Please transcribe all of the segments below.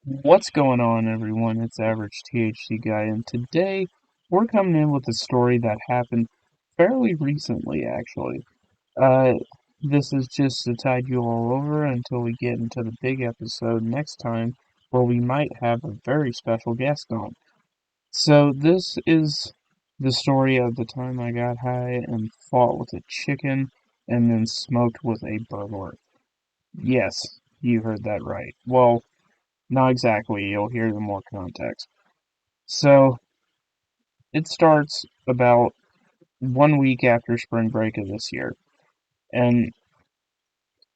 What's going on, everyone? It's Average THC Guy, and today we're coming in with a story that happened fairly recently, actually. Uh, this is just to tide you all over until we get into the big episode next time, where we might have a very special guest on. So, this is the story of the time I got high and fought with a chicken and then smoked with a burglar. Yes, you heard that right. Well, not exactly, you'll hear the more context. So, it starts about 1 week after spring break of this year, and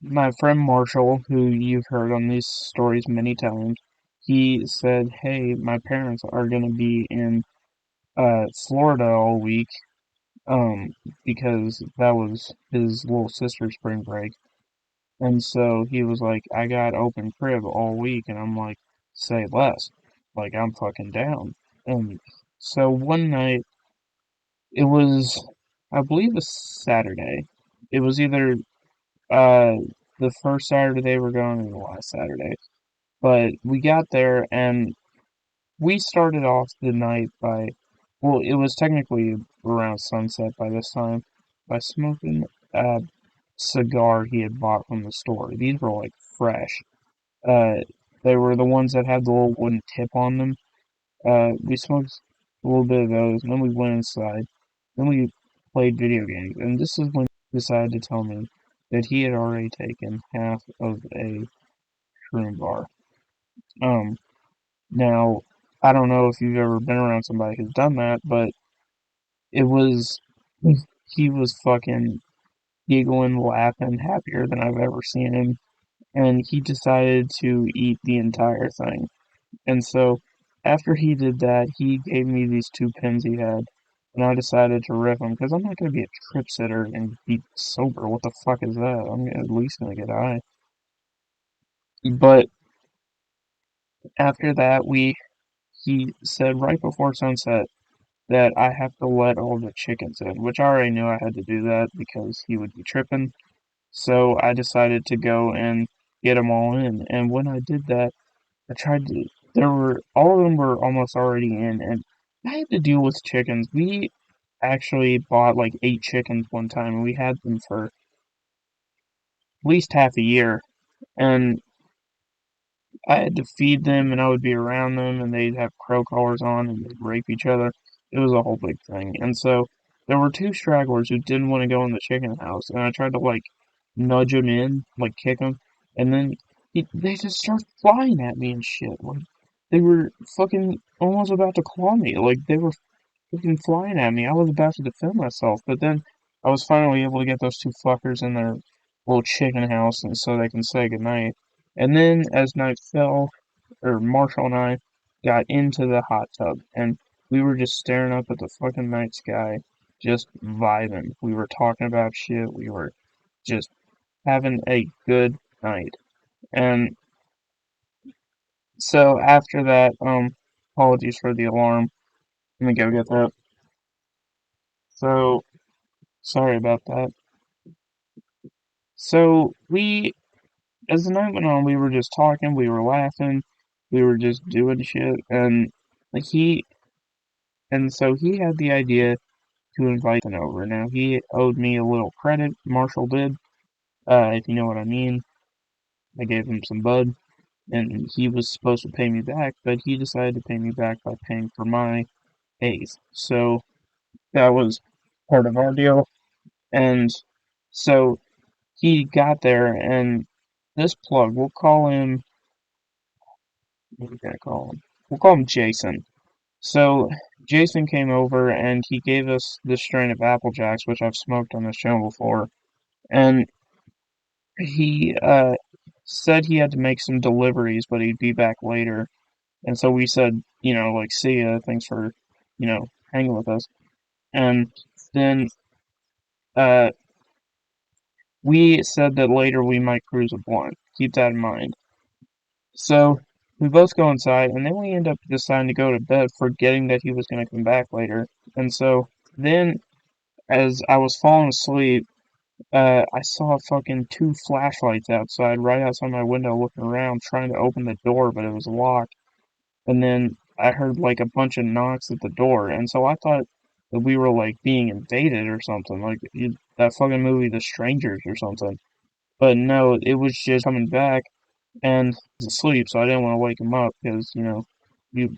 my friend Marshall, who you've heard on these stories many times, he said, "Hey, my parents are going to be in Florida all week, um, because that was his little sister's spring break." And so he was like, "I got open crib all week," and I'm like, "Say less. Like, I'm fucking down." And so one night, it was, I believe, a Saturday. It was either uh the first Saturday they were going or the last Saturday. But we got there and we started off the night by, well, it was technically around sunset by this time, by smoking a cigar he had bought from the store. These were like fresh. Uh, they were the ones that had the little wooden tip on them. We smoked a little bit of those, and then we went inside. Then we played video games, and this is when he decided to tell me that he had already taken half of a shroom bar. Um, Now, I don't know if you've ever been around somebody who's done that, but it was, he was fucking giggling, laughing, happier than I've ever seen him, and he decided to eat the entire thing. And so, after he did that, he gave me these two pins he had, and I decided to rip them because I'm not gonna be a trip sitter and be sober. What the fuck is that? I'm at least gonna get high. But after that, he said right before sunset that I have to let all the chickens in, which I already knew I had to do that because he would be tripping. So I decided to go and get them all in. And when I did that, I tried to. There were all of them were almost already in, and I had to deal with chickens. We actually bought like 8 chickens one time, and we had them for at least half a year. And I had to feed them, and I would be around them, and they'd have crow collars on, and they'd rape each other. It was a whole big thing. And so there were two stragglers who didn't want to go in the chicken house, and I tried to like nudge them in, like kick them, and then they just started flying at me and shit. Like they were fucking almost about to claw me. Like they were fucking flying at me. I was about to defend myself, but then I was finally able to get those two fuckers in their little chicken house, and so they can say goodnight. And then, as night fell, or Marshall and I got into the hot tub, and we were just staring up at the fucking night sky, just vibing. We were talking about shit. We were just having a good night. And so after that, apologies for the alarm. Let me go get that. So sorry about that. So as the night went on, we were just talking, we were laughing, we were just doing shit, and like and so he had the idea to invite them over. Now he owed me a little credit, Marshall did, if you know what I mean. I gave him some bud, and he was supposed to pay me back, but he decided to pay me back by paying for my A's. So that was part of our deal, and so he got there, and this plug, we'll call him. What are we gonna call him? We'll call him Jason. So Jason came over and he gave us this strain of Apple Jacks, which I've smoked on the show before, and he said he had to make some deliveries, but he'd be back later. And so we said, like, see ya, thanks for, hanging with us. And then uh, we said that later we might cruise a blunt. Keep that in mind. So we both go inside, and then we end up deciding to go to bed, forgetting that he was going to come back later. And so then, as I was falling asleep, I saw fucking two flashlights outside, right outside my window, looking around, trying to open the door, but it was locked. And then I heard like a bunch of knocks at the door, and so I thought that we were like being invaded or something, like that fucking movie The Strangers or something. But no, it was just coming back, and he was asleep, so I didn't want to wake him up because you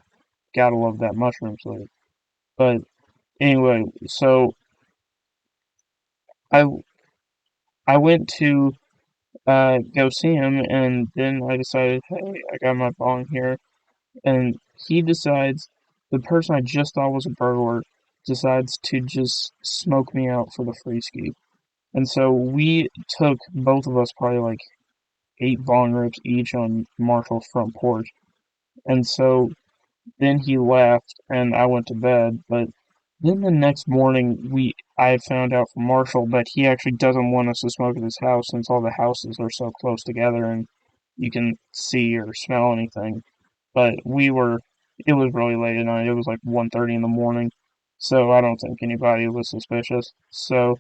gotta love that mushroom sleep. But anyway, so I I went to go see him, and then I decided, hey, I got my bong here, and he decides, the person I just thought was a burglar decides to just smoke me out for the free ski. And so we took, both of us, probably like 8 bong rips each on Marshall's front porch. And so then he left and I went to bed, but then the next morning I found out from Marshall that he actually doesn't want us to smoke at his house since all the houses are so close together and you can see or smell anything. But it was really late at night. It was like 1:30 in the morning, so I don't think anybody was suspicious. So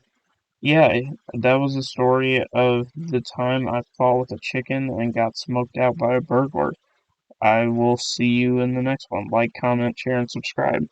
yeah, that was the story of the time I fought with a chicken and got smoked out by a burglar. I will see you in the next one. Like, comment, share, and subscribe.